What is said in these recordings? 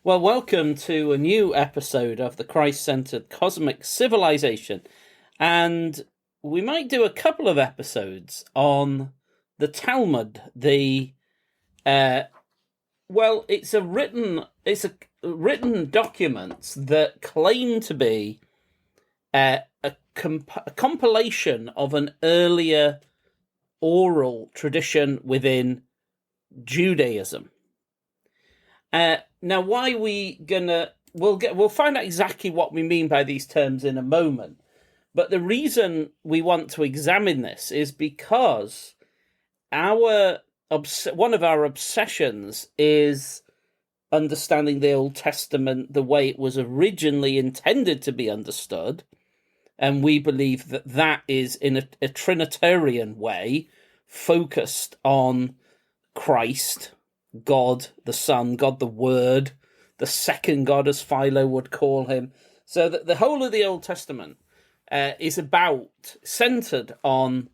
Well, welcome to a new episode of the Christ-centered cosmic civilization. And we might do a couple of episodes on the Talmud. It's a written documents that claim to be a compilation of an earlier oral tradition within Judaism. Now, why we'll find out exactly what we mean by these terms in a moment. But the reason we want to examine this is because one of our obsessions is understanding the Old Testament the way it was originally intended to be understood. And we believe that is in a Trinitarian way, focused on Christ, God the Son, God the Word, the second God, as Philo would call him. So that the whole of the Old Testament is centered on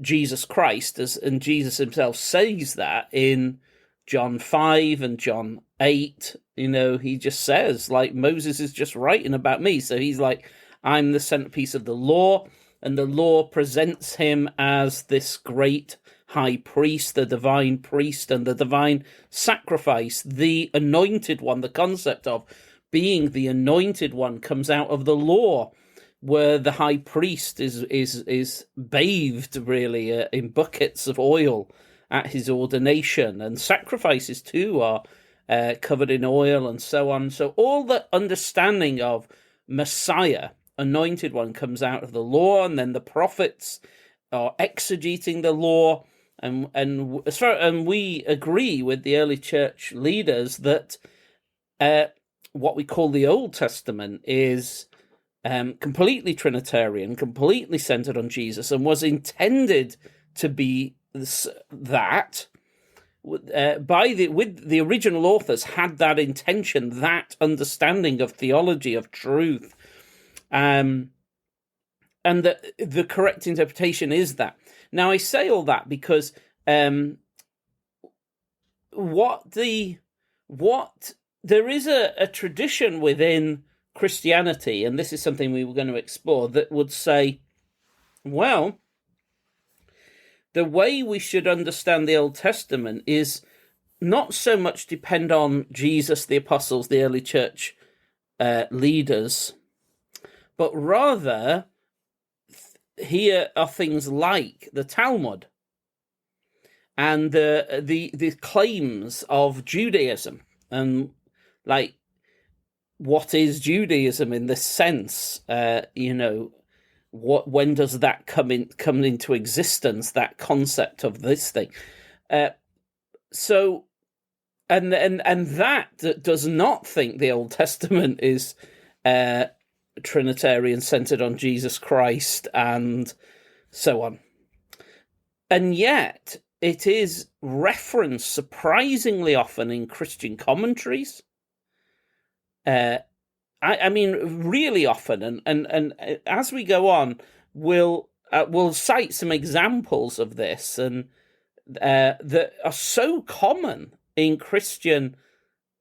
Jesus Christ, and Jesus himself says that in John 5 and John 8. He just says, like, Moses is just writing about me. So he's like, I'm the centerpiece of the law, and the law presents him as this great high priest, the divine priest, and the divine sacrifice, the anointed one. The concept of being the anointed one comes out of the law, where the high priest is bathed really in buckets of oil at his ordination, and sacrifices too are covered in oil and so on. So all the understanding of Messiah, anointed one, comes out of the law, and then the prophets are exegeting the law. And we agree with the early church leaders that what we call the Old Testament is completely Trinitarian, completely centered on Jesus, and was intended to be that. With the original authors had that intention, that understanding of theology, of truth, and that the correct interpretation is that. Now, I say all that because there is a tradition within Christianity, and this is something we were going to explore, that would say, well, the way we should understand the Old Testament is not so much depend on Jesus, the apostles, the early church leaders, but rather here are things like the Talmud and the claims of Judaism, and like, what is Judaism in this sense? When does that come into existence? That concept of this thing. So, and that does not think the Old Testament is Trinitarian, centered on Jesus Christ, and so on. And yet, it is referenced surprisingly often in Christian commentaries. I mean, really often, and as we go on, we'll cite some examples of this, and that are so common in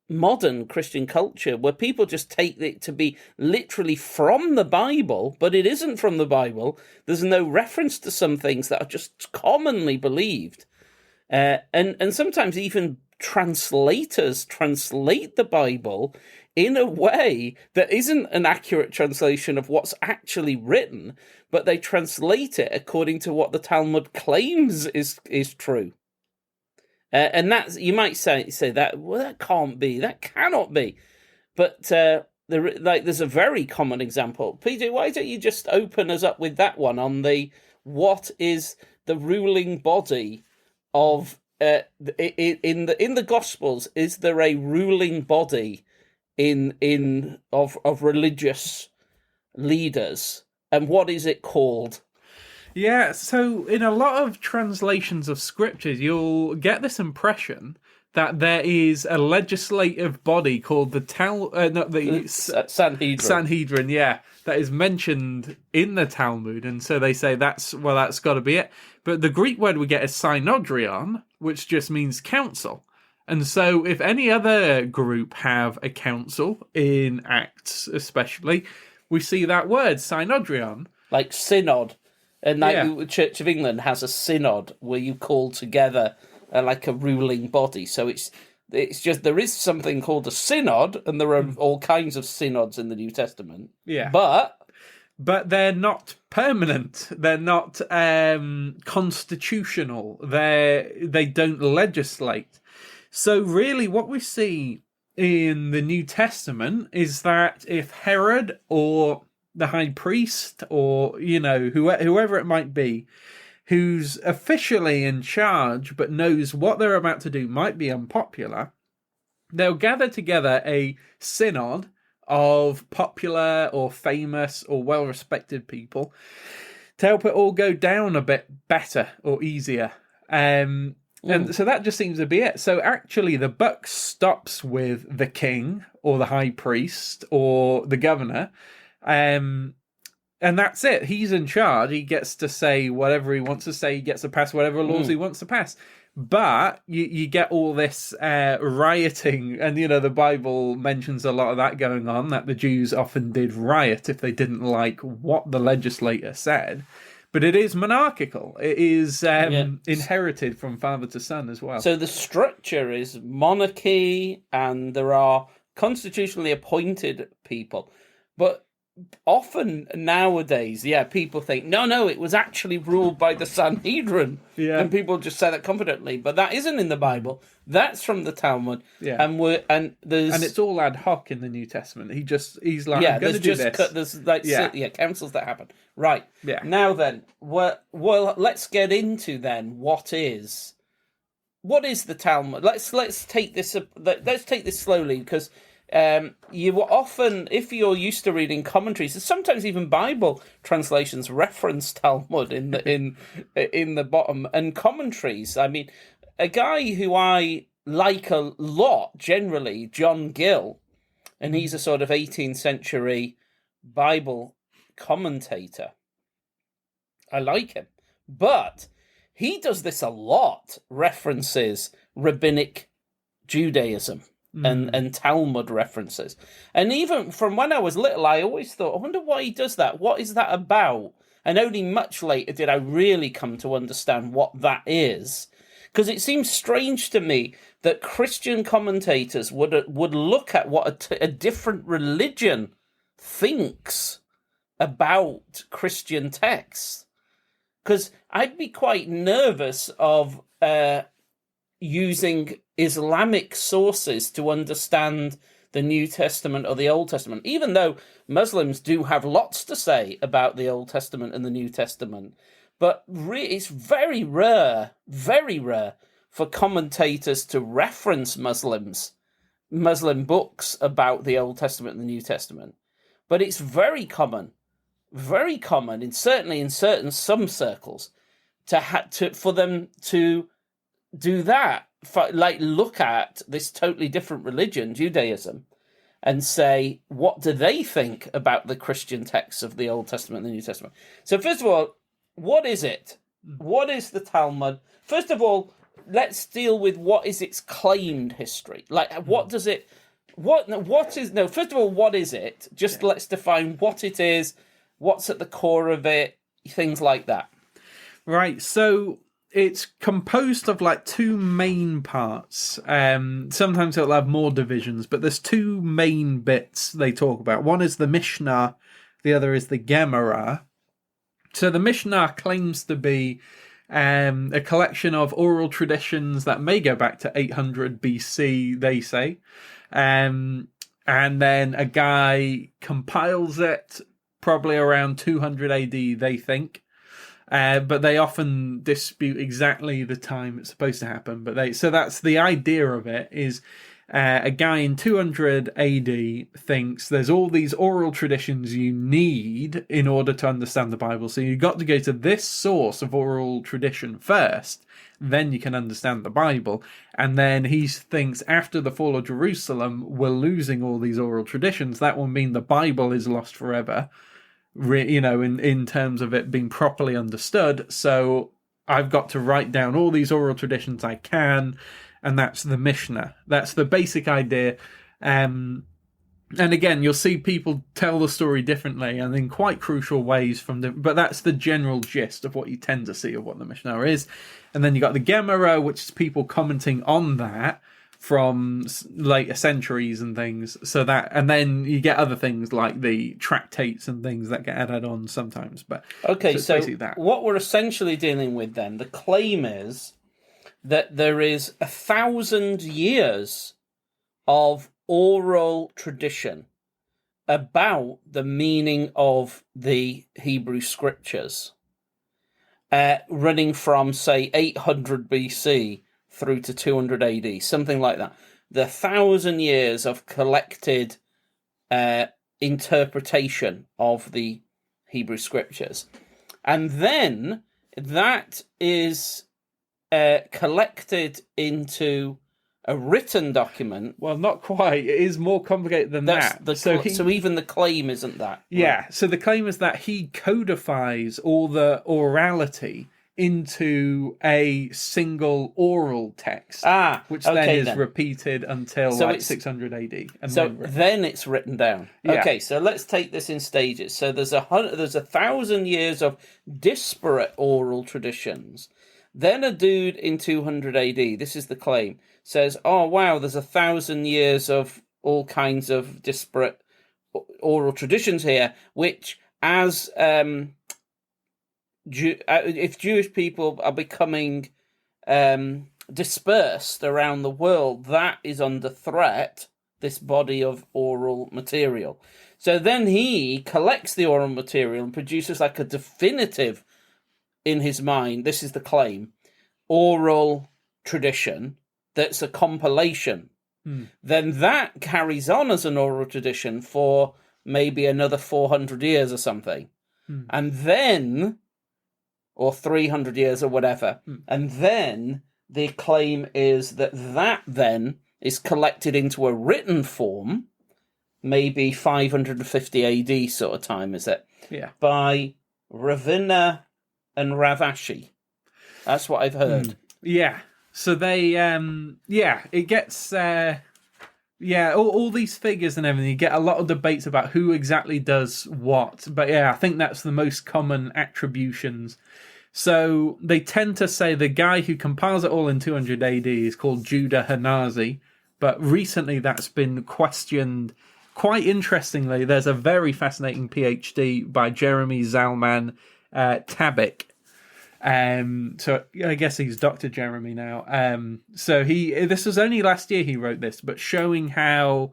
modern Christian culture, where people just take it to be literally from the Bible, but it isn't from the Bible. There's no reference to some things that are just commonly believed, and sometimes even translators translate the Bible in a way that isn't an accurate translation of what's actually written, but they translate it according to what the Talmud claims is true. And that's, you might say that, well, that can't be, that cannot be. But there's a very common example. PJ, why don't you just open us up with that one on what is the ruling body of in the Gospels? Is there a ruling body of religious leaders, and what is it called? Yeah, so in a lot of translations of scriptures, you'll get this impression that there is a legislative body called the Sanhedrin. Sanhedrin, yeah, that is mentioned in the Talmud, and so they say that's got to be it. But the Greek word we get is synodrion, which just means council. And so if any other group have a council, in Acts especially, we see that word, synodrion. Like synod. And like Yeah. the Church of England has a synod where you call together like a ruling body. So it's just, there is something called a synod, and there are all kinds of synods in the New Testament. Yeah. But they're not permanent. They're not constitutional. They don't legislate. So really what we see in the New Testament is that if Herod or the high priest or, whoever it might be, who's officially in charge but knows what they're about to do might be unpopular, they'll gather together a synod of popular or famous or well-respected people to help it all go down a bit better or easier. And so that just seems to be it. So actually the buck stops with the king or the high priest or the governor. And that's it. He's in charge. He gets to say whatever he wants to say. He gets to pass whatever laws he wants to pass. But you get all this rioting, and the Bible mentions a lot of that going on, that the Jews often did riot if they didn't like what the legislator said. But it is monarchical. It is inherited from father to son as well. So the structure is monarchy, and there are constitutionally appointed people. But often nowadays, people think, no, it was actually ruled by the Sanhedrin. Yeah. And people just say that confidently. But that isn't in the Bible. That's from the Talmud. Yeah. And it's all ad hoc in the New Testament. He's like, I'm going to do this. There's councils that happen. Right. Yeah. Now then, well, let's get into then what is the Talmud. Let's take this slowly, because you often, if you're used to reading commentaries, and sometimes even Bible translations reference Talmud in the bottom, and commentaries. I mean, a guy who I like a lot generally, John Gill, and he's a sort of 18th century Bible commentator. I like him, but he does this a lot, references rabbinic Judaism and Talmud references. And even from when I was little, I always thought, I wonder why he does that. What is that about? And only much later did I really come to understand what that is. Because it seems strange to me that Christian commentators would look at what a different religion thinks about Christian texts. Because I'd be quite nervous of using Islamic sources to understand the New Testament or the Old Testament, even though Muslims do have lots to say about the Old Testament and the New Testament. But it's very rare for commentators to reference Muslim books about the Old Testament and the New Testament. But it's very common, certainly in some circles, for them to do that, look at this totally different religion, Judaism, and say, what do they think about the Christian texts of the Old Testament and the New Testament? So first of all, what is it? What is the Talmud? First of all, let's deal with what is its claimed history. What does it... First of all, what is it? Let's define what it is, what's at the core of it, things like that. Right, so it's composed of two main parts. Sometimes it'll have more divisions, but there's two main bits they talk about. One is the Mishnah, the other is the Gemara. So the Mishnah claims to be a collection of oral traditions that may go back to 800 BC, they say. And then a guy compiles it probably around 200 AD, they think. But they often dispute exactly the time it's supposed to happen. So that's the idea of it, is a guy in 200 AD thinks there's all these oral traditions you need in order to understand the Bible. So you've got to go to this source of oral tradition first, then you can understand the Bible. And then he thinks after the fall of Jerusalem, we're losing all these oral traditions. That will mean the Bible is lost forever, in terms of it being properly understood. So I've got to write down all these oral traditions I can, and that's the Mishnah. That's the basic idea. And again, you'll see people tell the story differently and in quite crucial ways but that's the general gist of what you tend to see of what the Mishnah is. And then you got the Gemara, which is people commenting on that from later centuries and things. And then you get other things like the tractates and things that get added on sometimes. But okay, so what we're essentially dealing with then, the claim is that there is 1,000 years of oral tradition about the meaning of the Hebrew scriptures, running from, say, 800 BC through to 200 AD, something like that. The 1,000 years of collected interpretation of the Hebrew scriptures. And then that is collected into a written document. Well, not quite. It is more complicated than that. So even the claim isn't that. Yeah, right? So the claim is that he codifies all the orality into a single oral text, which then is repeated until 600 AD. And then it's written down. Yeah. Okay, so let's take this in stages. So there's 1,000 years of disparate oral traditions. Then a dude in 200 AD, this is the claim, says, oh, wow, there's 1,000 years of all kinds of disparate oral traditions here, which as... if Jewish people are becoming dispersed around the world, that is under threat, this body of oral material. So then he collects the oral material and produces like a definitive, in his mind, this is the claim, oral tradition that's a compilation. Then that carries on as an oral tradition for maybe another 400 years or something. And then... or 300 years or whatever. And then the claim is that then is collected into a written form, maybe 550 AD sort of time, is it? Yeah. By Ravina and Ravashi. That's what I've heard. Yeah. So they, it gets... all these figures and everything, you get a lot of debates about who exactly does what. But yeah, I think that's the most common attributions. So they tend to say the guy who compiles it all in 200 AD is called Judah Hanazi. But recently that's been questioned. Quite interestingly, there's a very fascinating PhD by Jeremy Zalman Tabik. So I guess he's Dr. Jeremy now. So this was only last year he wrote this, but showing how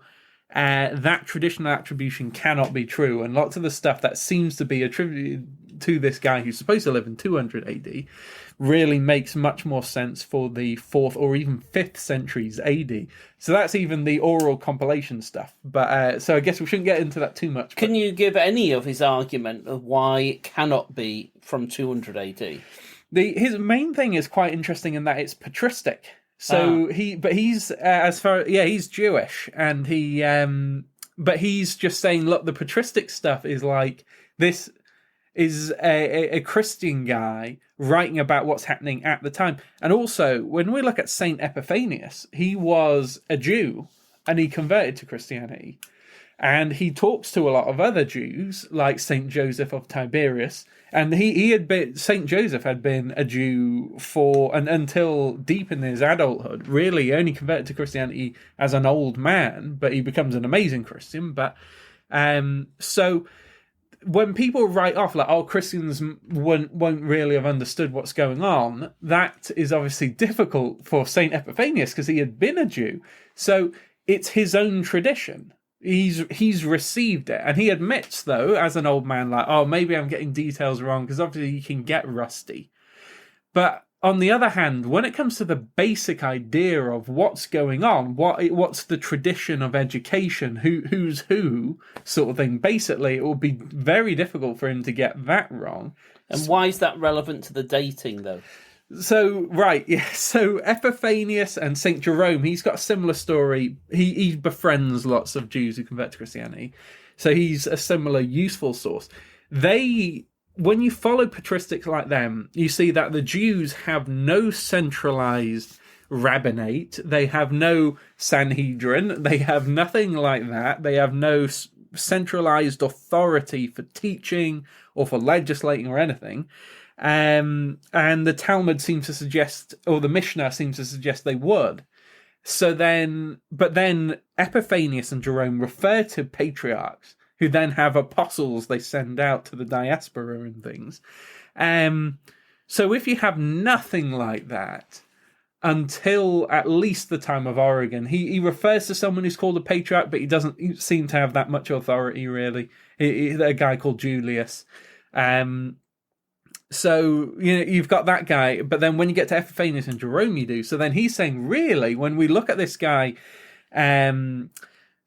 that traditional attribution cannot be true, and lots of the stuff that seems to be attributed to this guy who's supposed to live in 200 AD really makes much more sense for the 4th or even 5th centuries AD. So that's even the oral compilation stuff. But so I guess we shouldn't get into that too much. Can you give any of his argument of why it cannot be from 200 AD? His main thing is quite interesting in that it's patristic. So he's Jewish, and but he's just saying, look, the patristic stuff is like this is a Christian guy writing about what's happening at the time. And also, when we look at St. Epiphanius, he was a Jew and he converted to Christianity. And he talks to a lot of other Jews, like St. Joseph of Tiberias. And St. Joseph had been a Jew until deep in his adulthood. Really, he only converted to Christianity as an old man, but he becomes an amazing Christian. But so when people write off like, oh, Christians won't really have understood what's going on, that is obviously difficult for St. Epiphanius because he had been a Jew. So it's his own tradition. He's received it, and he admits, though, as an old man, like, oh, maybe I'm getting details wrong, because obviously you can get rusty. But on the other hand, when it comes to the basic idea of what's going on, what's the tradition of education, who's who sort of thing, basically it will be very difficult for him to get that wrong. And why is that relevant to the dating, though? So, right, yeah. So Epiphanius and St. Jerome, he's got a similar story. He befriends lots of Jews who convert to Christianity. So he's a similar useful source. When you follow patristics like them, you see that the Jews have no centralized rabbinate, they have no Sanhedrin, they have nothing like that, they have no centralized authority for teaching or for legislating or anything. And the Talmud seems to suggest, or the Mishnah seems to suggest they would. But then Epiphanius and Jerome refer to patriarchs, who then have apostles they send out to the diaspora and things. So if you have nothing like that until at least the time of Origen, he refers to someone who's called a patriarch, but he doesn't seem to have that much authority, really. A guy called Julius. So, you've got that guy, but then when you get to Epiphanius and Jerome, you do. So then he's saying, really, when we look at this guy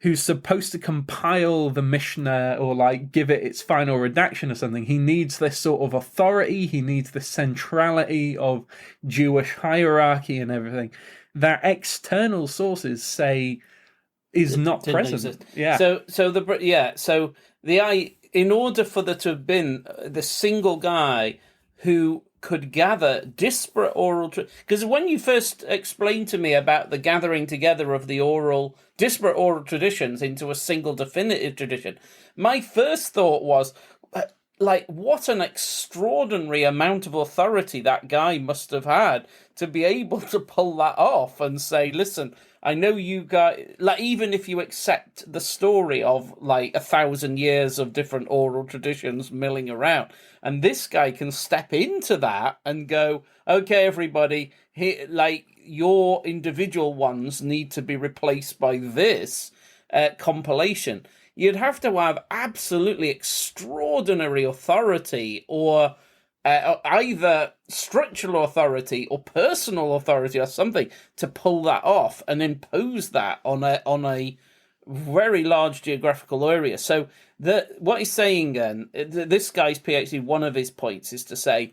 who's supposed to compile the Mishnah or like give it its final redaction or something, he needs this sort of authority, he needs the centrality of Jewish hierarchy and everything that external sources say is not present. Yeah. So in order for there to have been the single guy who could gather disparate oral... Because when you first explained to me about the gathering together of the disparate oral traditions into a single definitive tradition, my first thought was, what an extraordinary amount of authority that guy must have had to be able to pull that off and say, listen, I know you guys, even if you accept the story of 1,000 years of different oral traditions milling around, and this guy can step into that and go, okay, everybody, here, your individual ones need to be replaced by this compilation. You'd have to have absolutely extraordinary authority, or either structural authority or personal authority or something to pull that off and impose that on a very large geographical area. So what he's saying then, this guy's PhD, one of his points is to say,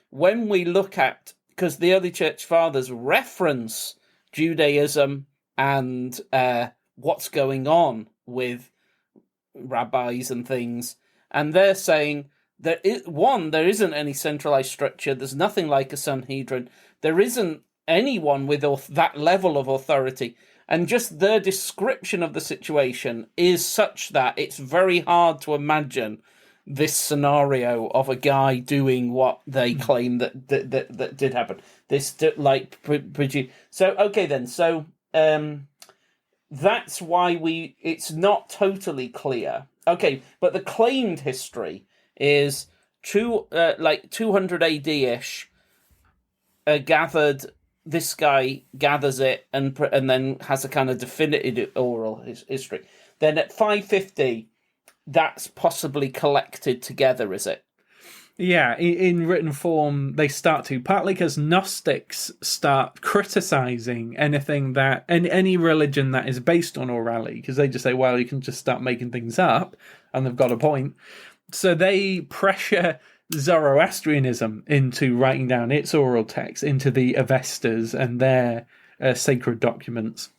when we look at, because the early church fathers reference Judaism and what's going on with rabbis and things, and they're saying, there isn't any centralized structure. There's nothing like a Sanhedrin. There isn't anyone with that level of authority. And just their description of the situation is such that it's very hard to imagine this scenario of a guy doing what they claim that did happen. So, okay then. So that's why it's not totally clear. Okay, but the claimed history is 200 AD-ish, gathered. This guy gathers it and then has a kind of definitive oral history. Then at 550, that's possibly collected together, is it? Yeah, in written form, they start to, partly because Gnostics start criticizing anything that, any religion that is based on orality, because they just say, well, you can just start making things up, and they've got a point. So they pressure Zoroastrianism into writing down its oral text into the Avestas and their sacred documents.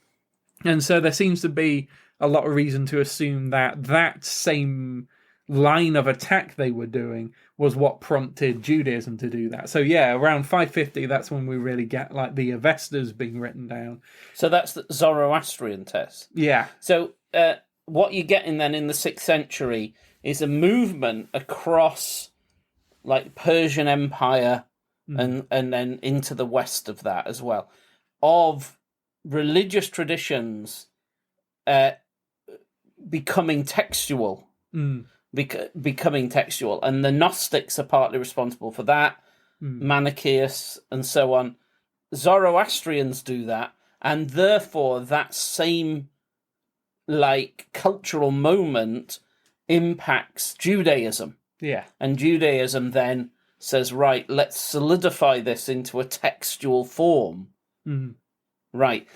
And so there seems to be a lot of reason to assume that same line of attack they were doing was what prompted Judaism to do that. So yeah, around 550, that's when we really get the Avestas being written down. So that's the Zoroastrian test. Yeah. So what you're getting then in the 6th century is a movement across Persian Empire and then into the west of that as well, of religious traditions becoming textual. Becoming textual, and the Gnostics are partly responsible for that, Manichaeists and so on. Zoroastrians do that, and therefore that same cultural moment impacts Judaism. Yeah. And Judaism then says, right, let's solidify this into a textual form. Right.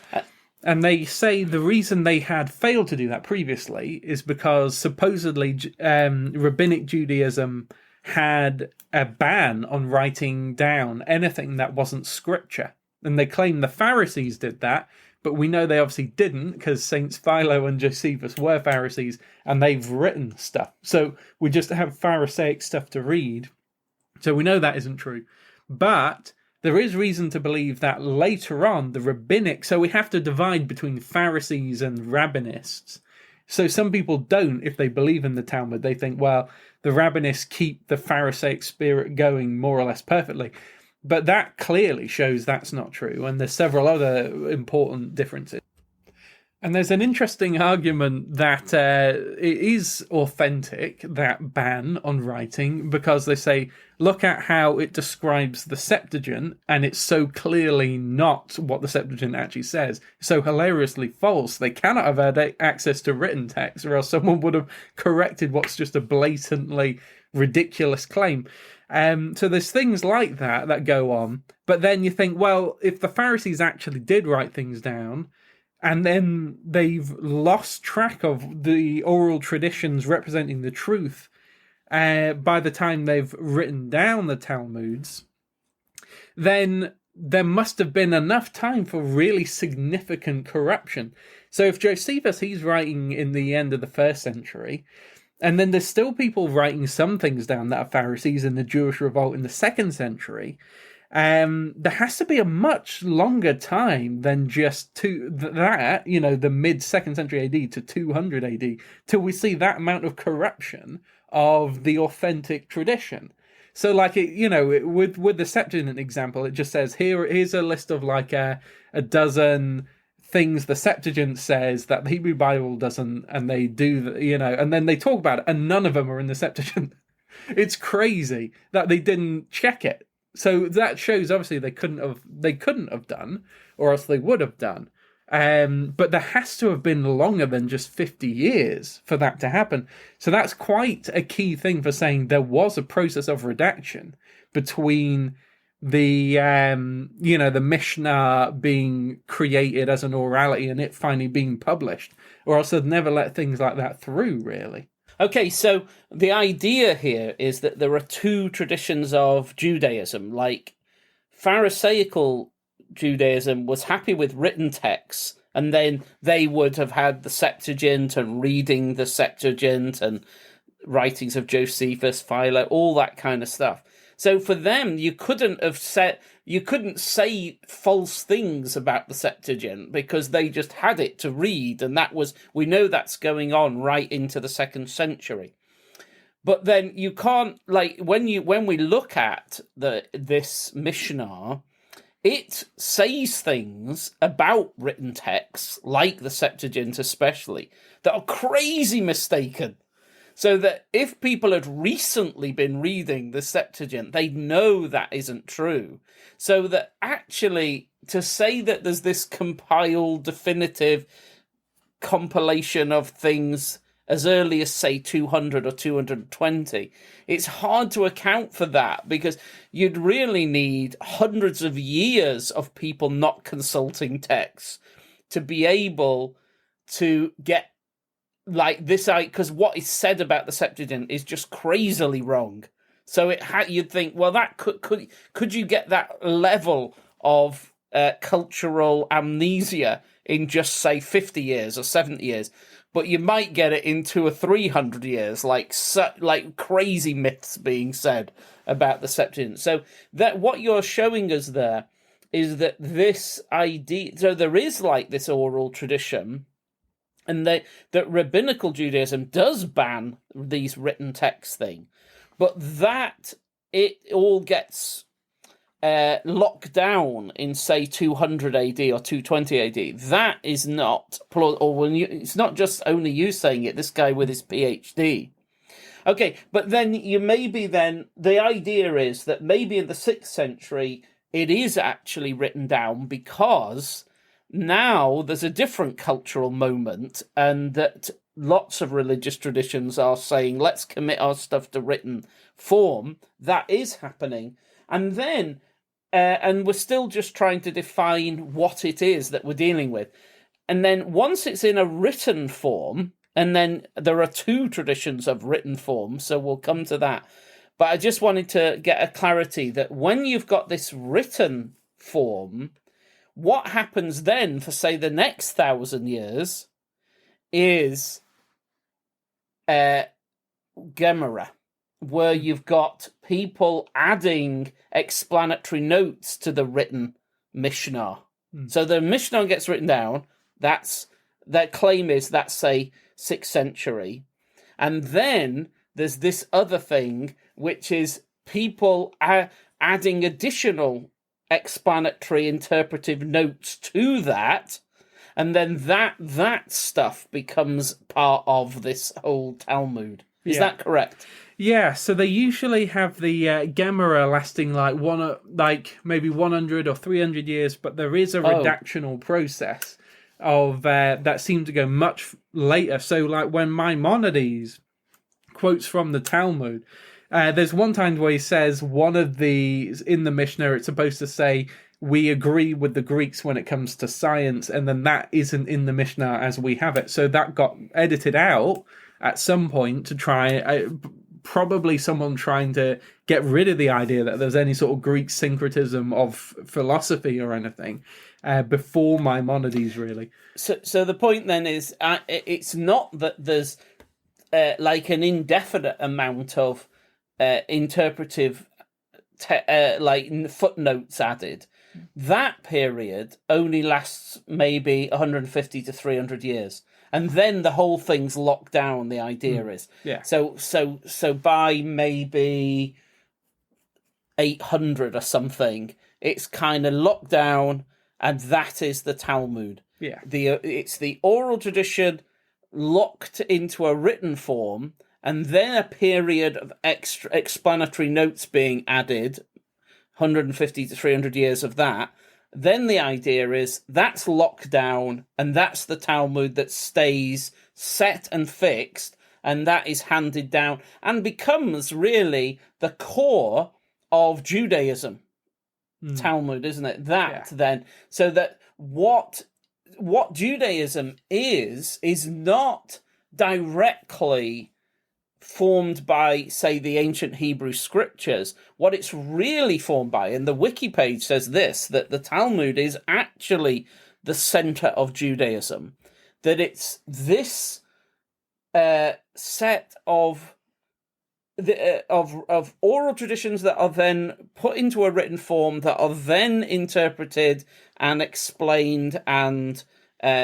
And they say the reason they had failed to do that previously is because supposedly Rabbinic Judaism had a ban on writing down anything that wasn't scripture. And they claim the Pharisees did that, but we know they obviously didn't, because Saints Philo and Josephus were Pharisees, and they've written stuff. So we just have Pharisaic stuff to read. So we know that isn't true. But there is reason to believe that later on, the rabbinic, so we have to divide between Pharisees and Rabbinists. So some people don't, if they believe in the Talmud, they think, well, the Rabbinists keep the Pharisaic spirit going more or less perfectly. But that clearly shows that's not true, and there's several other important differences. And there's an interesting argument that it is authentic, that ban on writing, because they say, look at how it describes the Septuagint, and it's so clearly not what the Septuagint actually says. So hilariously false. They cannot have had access to written text, or else someone would have corrected what's just a blatantly ridiculous claim. So there's things like that go on. But then you think, well, if the Pharisees actually did write things down, and then they've lost track of the oral traditions representing the truth by the time they've written down the Talmuds, then there must have been enough time for really significant corruption. So if Josephus, he's writing in the end of the 1st century, and then there's still people writing some things down that are Pharisees in the Jewish revolt in the 2nd century, there has to be a much longer time than just the mid 2nd century AD to 200 AD till we see that amount of corruption of the authentic tradition. So, like, with the Septuagint example, it just says here's a list of like a dozen things the Septuagint says that the Hebrew Bible doesn't, and they do, and then they talk about it, and none of them are in the Septuagint. It's crazy that they didn't check it. So that shows obviously they couldn't have done, or else they would have done. But there has to have been longer than just 50 years for that to happen. So that's quite a key thing for saying there was a process of redaction between the the Mishnah being created as an orality and it finally being published, or else they'd never let things like that through, really. Okay, so the idea here is that there are two traditions of Judaism. Like, Pharisaical Judaism was happy with written texts, and then they would have had the Septuagint and reading the Septuagint and writings of Josephus, Philo, all that kind of stuff. So for them, you couldn't say false things about the Septuagint because they just had it to read, and we know that's going on right into the 2nd century. But then you can't, like, when we look at this Mishnah, it says things about written texts, like the Septuagint especially, that are crazy mistaken. So that if people had recently been reading the Septuagint, they know that isn't true. So that actually, to say that there's this compiled, definitive compilation of things as early as, say, 200 or 220, it's hard to account for that, because you'd really need hundreds of years of people not consulting texts to be able to get like this, because what is said about the Septuagint is just crazily wrong. So you'd think, well, that could you get that level of cultural amnesia in just, say, 50 years or 70 years? But you might get it in 200 or 300 years, like crazy myths being said about the Septuagint. So that what you're showing us there is that this idea, so there is like this oral tradition, and that rabbinical Judaism does ban these written text thing, but that it all gets locked down in, say, 200 AD or 220 AD. That is not, it's not just only you saying it, this guy with his PhD. Okay, but then the idea is that maybe in the 6th century it is actually written down because now there's a different cultural moment, and that lots of religious traditions are saying, let's commit our stuff to written form. That is happening. And then, and we're still just trying to define what it is that we're dealing with. And then once it's in a written form, and then there are two traditions of written form, so we'll come to that. But I just wanted to get a clarity that when you've got this written form, what happens then for, say, the next 1,000 years is Gemara. where you've got people adding explanatory notes to the written Mishnah. So the Mishnah gets written down. Their claim is that's, say, 6th century. And then there's this other thing, which is people adding additional explanatory interpretive notes to that. And then that stuff becomes part of this whole Talmud. Is that correct? Yeah, so they usually have the Gemara lasting maybe 100 or 300 years, but there is a redactional process of that seemed to go much later. So like when Maimonides quotes from the Talmud, there's one time where he says one of these in the Mishnah, it's supposed to say, we agree with the Greeks when it comes to science, and then that isn't in the Mishnah as we have it. So that got edited out at some point to try, probably someone trying to get rid of the idea that there's any sort of Greek syncretism of philosophy or anything before Maimonides, really. So the point then is, it's not that there's like an indefinite amount of interpretive like footnotes added. That period only lasts maybe 150 to 300 years. And then the whole thing's locked down, the idea is. Yeah. So by maybe 800 or something, it's kind of locked down, and that is the Talmud. Yeah. It's the oral tradition locked into a written form, and then a period of extra explanatory notes being added, 150 to 300 years of that. Then the idea is that's locked down, and that's the Talmud that stays set and fixed, and that is handed down and becomes really the core of Judaism. Talmud, isn't it? Then, so that what Judaism is not directly formed by, say, the ancient Hebrew scriptures. What it's really formed by, and the wiki page says this, that the Talmud is actually the center of Judaism, that it's this set of oral traditions that are then put into a written form, that are then interpreted and explained and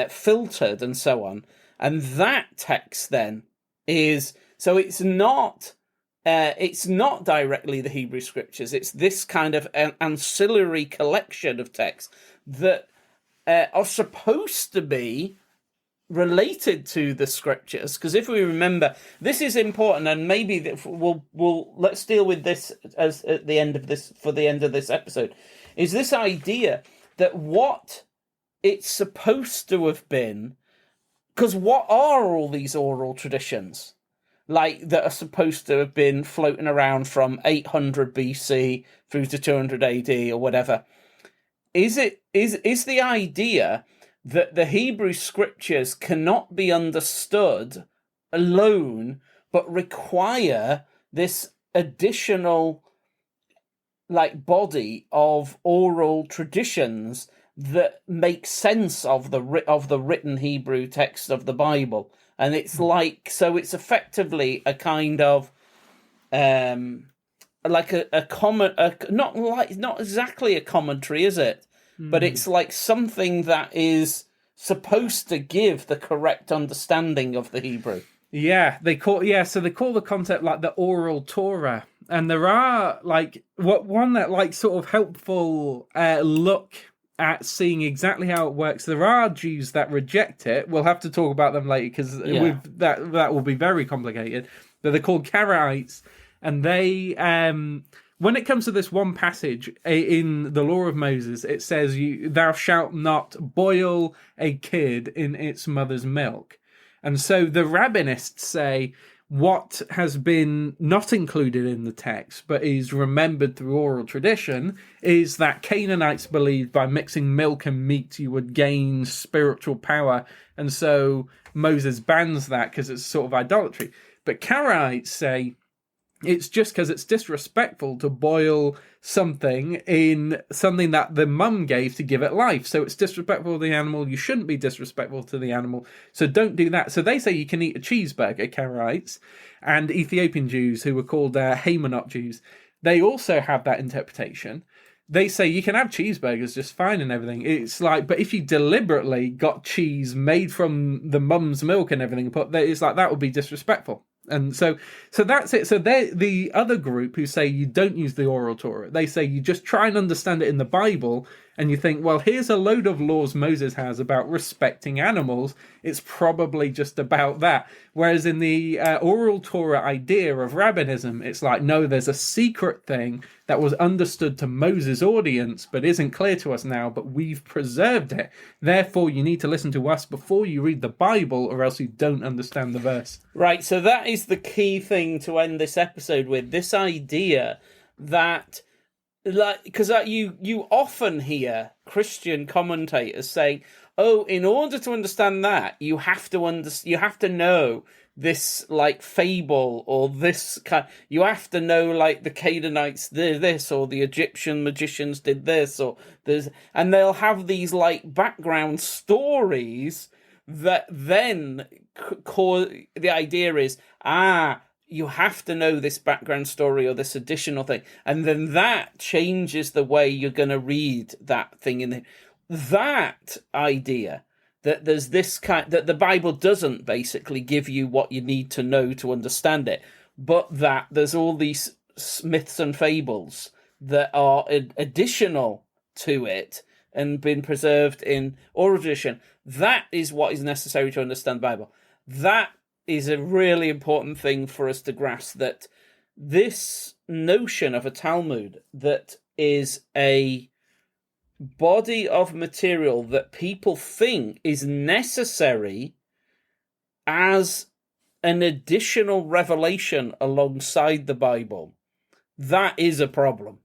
filtered and so on. And that text then is... So it's not directly the Hebrew scriptures. It's this kind of ancillary collection of texts that are supposed to be related to the scriptures. Because if we remember, this is important, and maybe we'll let's deal with this as at the end of this, for the end of this episode, is this idea that what it's supposed to have been, because what are all these oral traditions? Like, that are supposed to have been floating around from 800 BC through to 200 AD or whatever. Is the idea that the Hebrew scriptures cannot be understood alone, but require this additional, like, body of oral traditions that make sense of the written Hebrew text of the Bible? And it's like, so it's effectively a kind of, like not exactly a commentary, is it? But it's like something that is supposed to give the correct understanding of the Hebrew. So they call the concept like the Oral Torah, and there are like one that like sort of helpful look at seeing exactly how it works. There are Jews that reject it. We'll have to talk about them later because that will be very complicated. But they're called Karaites, and they, when it comes to this one passage in the Law of Moses, it says, "Thou shalt not boil a kid in its mother's milk." And so the rabbinists say, what has been not included in the text, but is remembered through oral tradition, is that Canaanites believed by mixing milk and meat you would gain spiritual power. And so Moses bans that because it's sort of idolatry. But Karaites say, It's just because it's disrespectful to boil something in something that the mum gave to give it life. So it's disrespectful to the animal. You shouldn't be disrespectful to the animal. So don't do that. So they say you can eat a cheeseburger, Karaites, and Ethiopian Jews, who were called Haymanot Jews. They also have that interpretation. They say you can have cheeseburgers just fine and everything. It's like, but if you deliberately got cheese made from the mum's milk and everything, it's like that would be disrespectful. And so that's it. So they're the other group who say you don't use the Oral Torah. They say you just try and understand it in the Bible, and you think, well, here's a load of laws Moses has about respecting animals. It's probably just about that. Whereas in the Oral Torah idea of rabbinism, it's like, no, there's a secret thing that was understood to Moses' audience, but isn't clear to us now, but we've preserved it. Therefore, you need to listen to us before you read the Bible, or else you don't understand the verse. Right, so that is the key thing to end this episode with, this idea that, like, because you often hear Christian commentators saying, oh, in order to understand that, you have to know this, like, fable, or this kind, you have to know, like, the Canaanites did this, or the Egyptian magicians did this, or there's, and they'll have these, like, background stories that then the idea is, you have to know this background story or this additional thing, and then that changes the way you're going to read that thing in that idea that there's this kind, that the Bible doesn't basically give you what you need to know to understand it, but that there's all these myths and fables that are additional to it and been preserved in oral tradition. That is what is necessary to understand the Bible. That is a really important thing for us to grasp, that this notion of a Talmud that is a body of material that people think is necessary as an additional revelation alongside the Bible, that is a problem.